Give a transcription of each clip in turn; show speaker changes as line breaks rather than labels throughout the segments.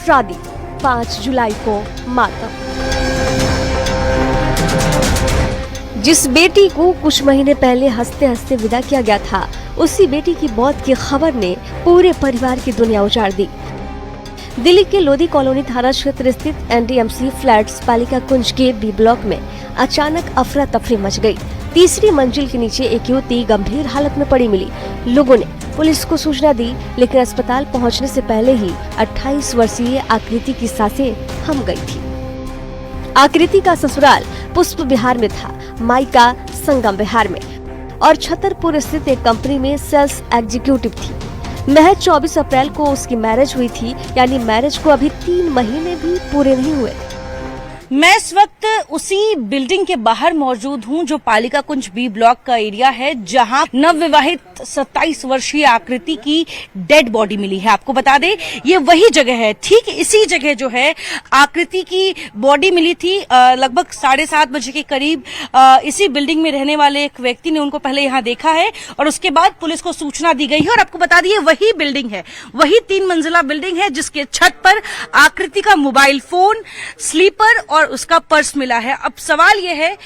शादी, 5 जुलाई को मातम। जिस बेटी को कुछ महीने पहले हंसते हंसते विदा किया गया था, उसी बेटी की मौत की खबर ने पूरे परिवार की दुनिया उजाड़ दी। दिल्ली के लोधी कॉलोनी थाना क्षेत्र स्थित एनडीएमसी फ्लैट्स पालिका कुंज के बी ब्लॉक में अचानक अफरा तफरी मच गई। तीसरी मंजिल के नीचे एक युवती गंभीर हालत में पड़ी मिली। लोगों ने पुलिस को सूचना दी, लेकिन अस्पताल पहुंचने से पहले ही 28 वर्षीय आकृति की सांसें थम गई थी। आकृति का ससुराल पुष्प बिहार में था, मायका संगम बिहार में और छतरपुर स्थित एक कंपनी में सेल्स एग्जीक्यूटिव थी। महज 24 अप्रैल को उसकी मैरिज हुई थी, यानी मैरिज को अभी 3 महीने भी पूरे नहीं हुए।
मैं इस वक्त उसी बिल्डिंग के बाहर मौजूद हूं जो पालिका कुंज बी ब्लॉक का एरिया है, जहां नवविवाहित 27 वर्षीय आकृति की डेड बॉडी मिली है। आपको बता दें, ये वही जगह है, ठीक इसी जगह जो है आकृति की बॉडी मिली थी। लगभग 7:30 बजे के करीब इसी बिल्डिंग में रहने वाले एक व्यक्ति ने उनको पहले यहाँ देखा है और उसके बाद पुलिस को सूचना दी गई है। और आपको बता दिए, वही बिल्डिंग है, वही 3 मंजिला बिल्डिंग है जिसके छत पर आकृति का मोबाइल फोन, स्लीपर और उसका पर्स मिला है। अब सवाल यह है,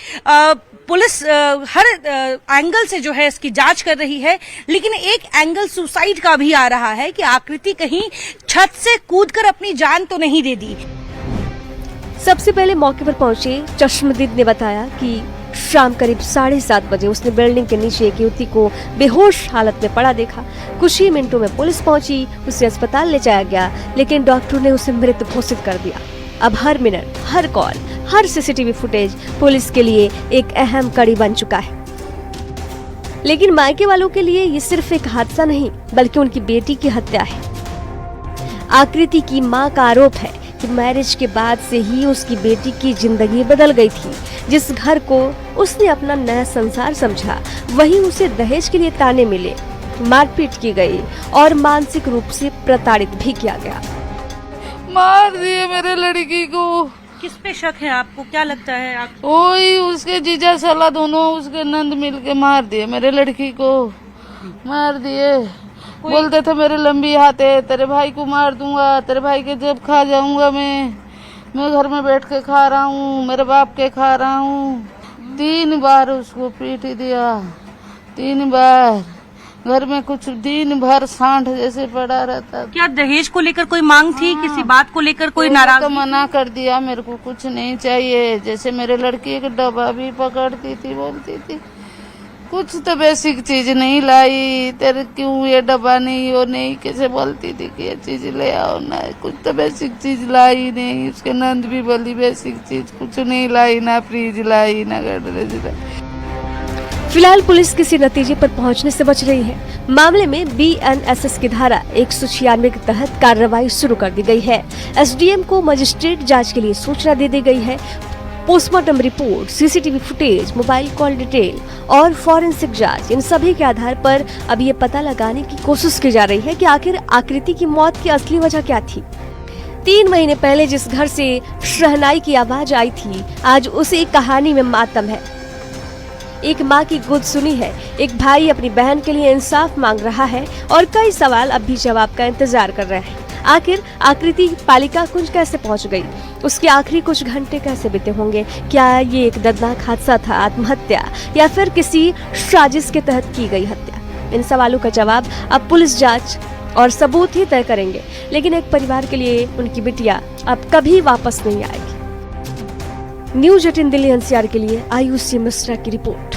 पुलिस हर एंगल से जो है इसकी जांच कर रही है, लेकिन एक एंगल सुसाइड का भी आ रहा है कि आकृति कहीं छत से कूदकर अपनी जान तो नहीं दे दी।
सबसे पहले मौके पर पहुंचे चश्मदीद ने बताया कि शाम करीब 7:30 बजे उसने बिल्डिंग के नीचे एक युवती को बेहोश हालत में पड़ा देखा। कुछ ही मिनटों में पुलिस पहुंची, उसे अस्पताल ले जाया गया, लेकिन डॉक्टर ने उसे मृत घोषित कर दिया। अब हर मिनट, हर कॉल, हर सीसीटीवी फुटेज पुलिस के लिए एक अहम कड़ी बन चुका है। लेकिन मायके वालों के लिए ये सिर्फ एक हादसा नहीं, बल्कि उनकी बेटी की हत्या है। आकृति की मां का आरोप है कि मैरिज के बाद से ही उसकी बेटी की जिंदगी बदल गई थी। जिस घर को उसने अपना नया संसार समझा, वहीं उसे दहेज के लिए ताने मिले, मारपीट की गई और मानसिक रूप से प्रताड़ित भी किया गया।
मार दिए मेरे लड़की को।
किस पे शक है आपको, क्या लगता है आपको?
वही उसके जीजा साला दोनों उसके नंद मिलके मार दिए मेरे लड़की को, मार दिए। बोलते थे मेरे लंबी हाथ है, तेरे भाई को मार दूंगा, तेरे भाई के जेब खा जाऊंगा मैं घर में बैठ के खा रहा हूँ, मेरे बाप के खा रहा हूँ। 3 बार उसको पीट दिया, 3 बार। घर में कुछ दिन भर सांड जैसे पड़ा रहता।
क्या दहेज को लेकर कोई मांग थी? किसी बात को लेकर कोई नाराज?
तो मना कर दिया, मेरे को कुछ नहीं चाहिए। जैसे मेरे लड़की एक डब्बा भी पकड़ती थी, बोलती थी कुछ तो बेसिक चीज नहीं लाई, तेरे क्यों ये डब्बा नहीं, वो नहीं, कैसे बोलती थी कि ये चीज ले आओ ना, कुछ तो बेसिक चीज लाई नहीं। उसके नंद भी बोली बेसिक चीज कुछ नहीं लाई, ना फ्रिज लाई, ना गडरेज लाई।
फिलहाल पुलिस किसी नतीजे पर पहुंचने से बच रही है। मामले में BNSS की धारा 196 के तहत कार्रवाई शुरू कर दी गई है। SDM को मजिस्ट्रेट जांच के लिए सूचना दे दी गई है। Postmortem report, CCTV footage, mobile call detail और फॉरेंसिक जांच, इन सभी के आधार पर अब ये पता लगाने की कोशिश की जा रही है कि आखिर आकृति की मौत की असली वजह क्या थी। 3 महीने पहले जिस घर से शहनाई की आवाज आई थी, आज उसी कहानी में मातम है। एक माँ की गुद सुनी है, एक भाई अपनी बहन के लिए इंसाफ मांग रहा है और कई सवाल अब भी जवाब का इंतजार कर रहे हैं। आखिर आकृति पालिका कुंज कैसे पहुंच गई? उसके आखिरी कुछ घंटे कैसे बीते होंगे? क्या ये एक दर्दनाक हादसा था, आत्महत्या, या फिर किसी साजिश के तहत की गई हत्या? इन सवालों का जवाब अब पुलिस जांच और सबूत ही तय करेंगे। लेकिन एक परिवार के लिए उनकी बिटिया अब कभी वापस नहीं आएगी। न्यूज़ 18 दिल्ली NCR के लिए आयुषी मिश्रा की रिपोर्ट।